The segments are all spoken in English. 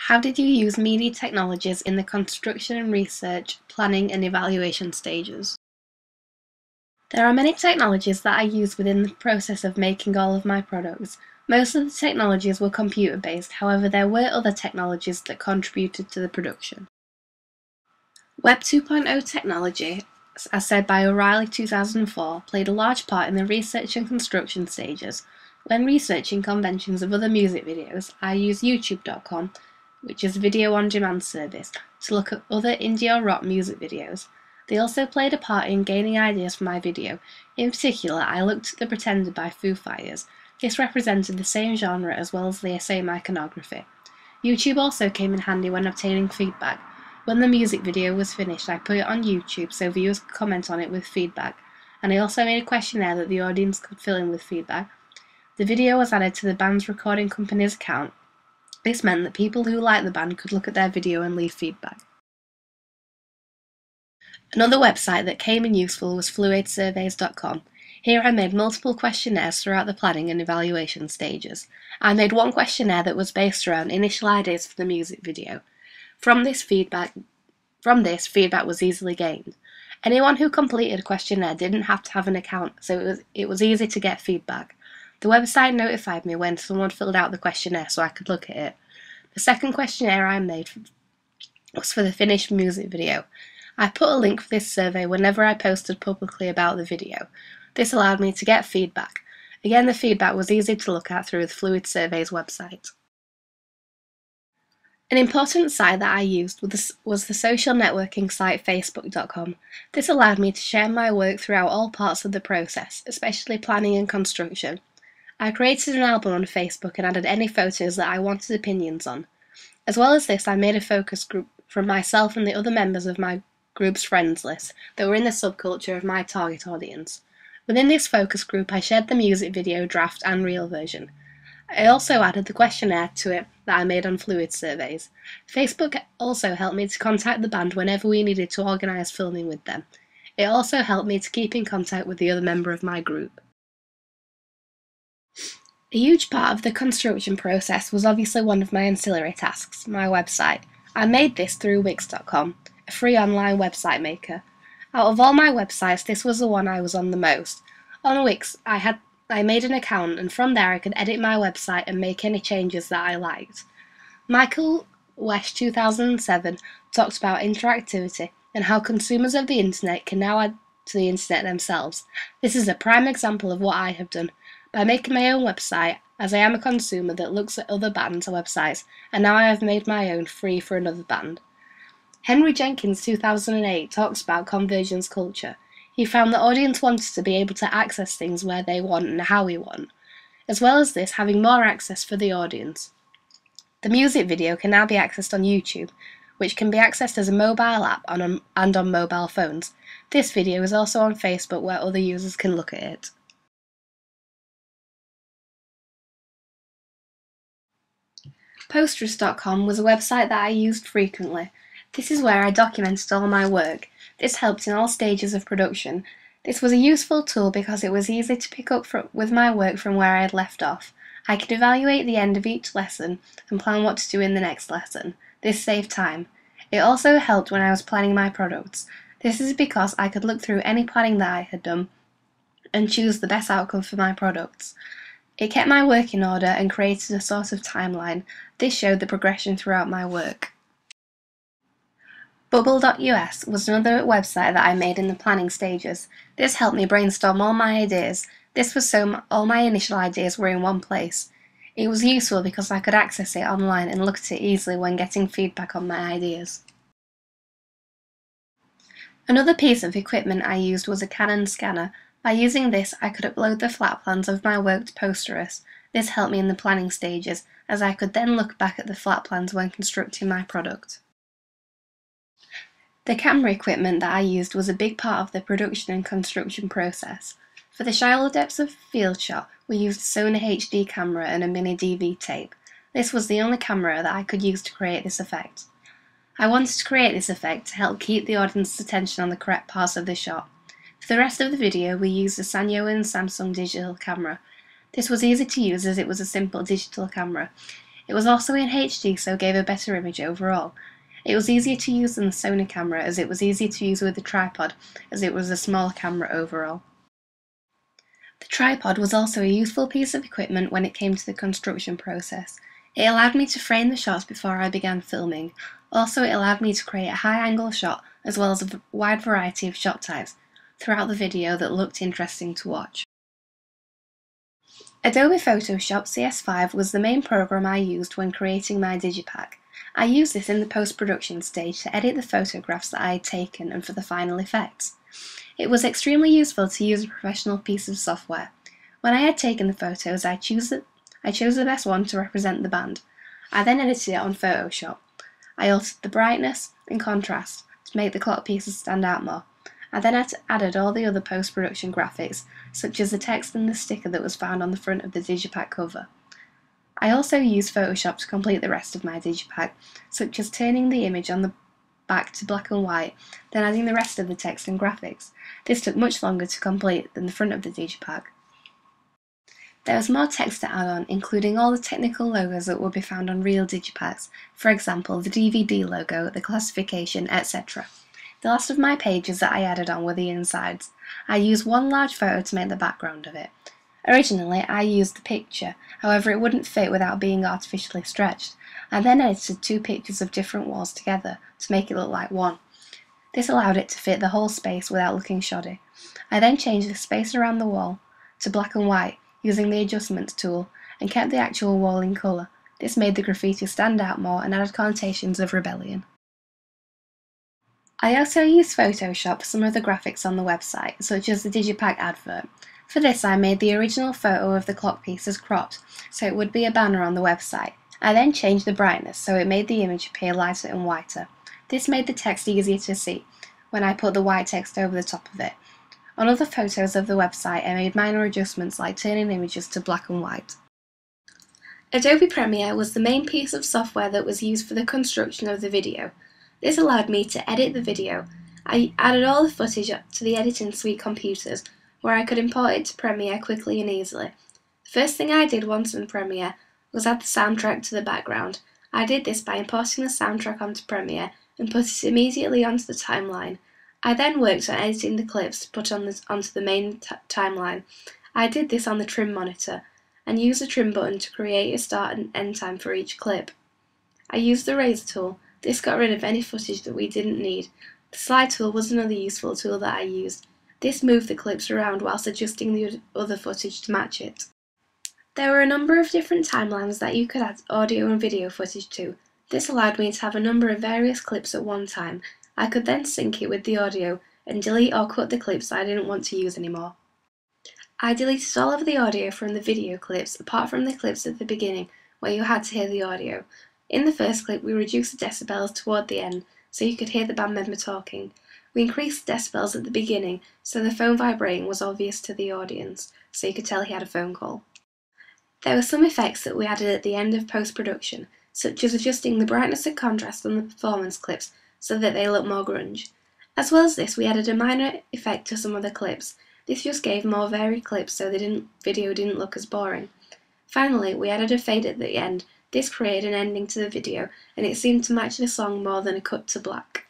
How did you use media technologies in the construction and research, planning and evaluation stages? There are many technologies that I use within the process of making all of my products. Most of the technologies were computer-based, however there were other technologies that contributed to the production. Web 2.0 technology, as said by O'Reilly 2004, played a large part in the research and construction stages. When researching conventions of other music videos, I use YouTube.com, which is a video on demand service, to look at other indie or rock music videos. They also played a part in gaining ideas for my video. In particular, I looked at The Pretender by Foo Fighters. This represented the same genre as well as the same iconography. YouTube also came in handy when obtaining feedback. When the music video was finished, I put it on YouTube so viewers could comment on it with feedback, and I also made a questionnaire that the audience could fill in with feedback. The video was added to the band's recording company's account. This meant that people who liked the band could look at their video and leave feedback. Another website that came in useful was fluidsurveys.com. Here I made multiple questionnaires throughout the planning and evaluation stages. I made one questionnaire that was based around initial ideas for the music video. From this, feedback was easily gained. Anyone who completed a questionnaire didn't have to have an account, so it was easy to get feedback. The website notified me when someone filled out the questionnaire so I could look at it. The second questionnaire I made was for the finished music video. I put a link for this survey whenever I posted publicly about the video. This allowed me to get feedback. Again, the feedback was easy to look at through the Fluid Surveys website. An important site that I used was the social networking site Facebook.com. This allowed me to share my work throughout all parts of the process, especially planning and construction. I created an album on Facebook and added any photos that I wanted opinions on. As well as this, I made a focus group from myself and the other members of my group's friends list that were in the subculture of my target audience. Within this focus group, I shared the music video draft and real version. I also added the questionnaire to it that I made on Fluid Surveys. Facebook also helped me to contact the band whenever we needed to organise filming with them. It also helped me to keep in contact with the other member of my group. A huge part of the construction process was obviously one of my ancillary tasks, my website. I made this through Wix.com, a free online website maker. Out of all my websites, this was the one I was on the most. On Wix, I made an account, and from there I could edit my website and make any changes that I liked. Michael Wesch 2007 talked about interactivity and how consumers of the internet can now add to the internet themselves. This is a prime example of what I have done. By making my own website, as I am a consumer that looks at other bands' websites, and now I have made my own free for another band. Henry Jenkins 2008 talks about convergence culture. He found the audience wanted to be able to access things where they want and how we want, as well as this having more access for the audience. The music video can now be accessed on YouTube, which can be accessed as a mobile app and on mobile phones. This video is also on Facebook where other users can look at it. Posterous.com was a website that I used frequently. This is where I documented all my work. This helped in all stages of production. This was a useful tool because it was easy to pick up with my work from where I had left off. I could evaluate the end of each lesson and plan what to do in the next lesson. This saved time. It also helped when I was planning my products. This is because I could look through any planning that I had done and choose the best outcome for my products. It kept my work in order and created a sort of timeline. This showed the progression throughout my work. Bubble.us was another website that I made in the planning stages. This helped me brainstorm all my ideas. This was so all my initial ideas were in one place. It was useful because I could access it online and look at it easily when getting feedback on my ideas. Another piece of equipment I used was a Canon scanner. By using this, I could upload the flat plans of my work to Posterous. This helped me in the planning stages, as I could then look back at the flat plans when constructing my product. The camera equipment that I used was a big part of the production and construction process. For the shallow depths of field shot, we used a Sony HD camera and a mini DV tape. This was the only camera that I could use to create this effect. I wanted to create this effect to help keep the audience's attention on the correct parts of the shot. For the rest of the video, we used a Sanyo and Samsung digital camera. This was easy to use as it was a simple digital camera. It was also in HD, so gave a better image overall. It was easier to use than the Sony camera, as it was easier to use with the tripod, as it was a smaller camera overall. The tripod was also a useful piece of equipment when it came to the construction process. It allowed me to frame the shots before I began filming. Also, it allowed me to create a high-angle shot as well as a wide variety of shot types throughout the video that looked interesting to watch. Adobe Photoshop CS5 was the main program I used when creating my digipack. I used this in the post-production stage to edit the photographs that I had taken and for the final effects. It was extremely useful to use a professional piece of software. When I had taken the photos, I chose the best one to represent the band. I then edited it on Photoshop. I altered the brightness and contrast to make the clock pieces stand out more. I then added all the other post-production graphics, such as the text and the sticker that was found on the front of the digipack cover. I also used Photoshop to complete the rest of my digipack, such as turning the image on the back to black and white, then adding the rest of the text and graphics. This took much longer to complete than the front of the digipack. There was more text to add on, including all the technical logos that would be found on real digipacks, for example the DVD logo, the classification, etc. The last of my pages that I added on were the insides. I used one large photo to make the background of it. Originally I used the picture, however it wouldn't fit without being artificially stretched. I then edited two pictures of different walls together to make it look like one. This allowed it to fit the whole space without looking shoddy. I then changed the space around the wall to black and white using the adjustments tool and kept the actual wall in colour. This made the graffiti stand out more and added connotations of rebellion. I also used Photoshop for some of the graphics on the website, such as the digipack advert. For this I made the original photo of the clock pieces cropped, so it would be a banner on the website. I then changed the brightness so it made the image appear lighter and whiter. This made the text easier to see when I put the white text over the top of it. On other photos of the website I made minor adjustments like turning images to black and white. Adobe Premiere was the main piece of software that was used for the construction of the video. This allowed me to edit the video. I added all the footage to the editing suite computers, where I could import it to Premiere quickly and easily. The first thing I did once in Premiere was add the soundtrack to the background. I did this by importing the soundtrack onto Premiere and put it immediately onto the timeline. I then worked on editing the clips to put onto the main timeline. I did this on the trim monitor and used the trim button to create a start and end time for each clip. I used the razor tool. This got rid of any footage that we didn't need. The slide tool was another useful tool that I used. This moved the clips around whilst adjusting the other footage to match it. There were a number of different timelines that you could add audio and video footage to. This allowed me to have a number of various clips at one time. I could then sync it with the audio and delete or cut the clips I didn't want to use anymore. I deleted all of the audio from the video clips apart from the clips at the beginning where you had to hear the audio. In the first clip we reduced the decibels toward the end so you could hear the band member talking. We increased the decibels at the beginning so the phone vibrating was obvious to the audience, so you could tell he had a phone call. There were some effects that we added at the end of post-production, such as adjusting the brightness and contrast on the performance clips so that they look more grunge. As well as this, we added a minor effect to some of the clips. This just gave more varied clips so the video didn't look as boring. Finally, we added a fade at the end. This created an ending to the video, and it seemed to match the song more than a cut to black.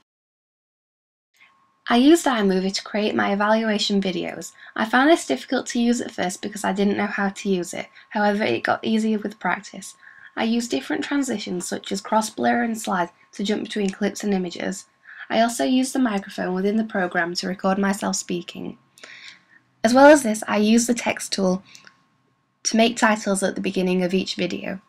I used iMovie to create my evaluation videos. I found this difficult to use at first because I didn't know how to use it, however it got easier with practice. I used different transitions such as cross blur and slide to jump between clips and images. I also used the microphone within the program to record myself speaking. As well as this, I used the text tool to make titles at the beginning of each video.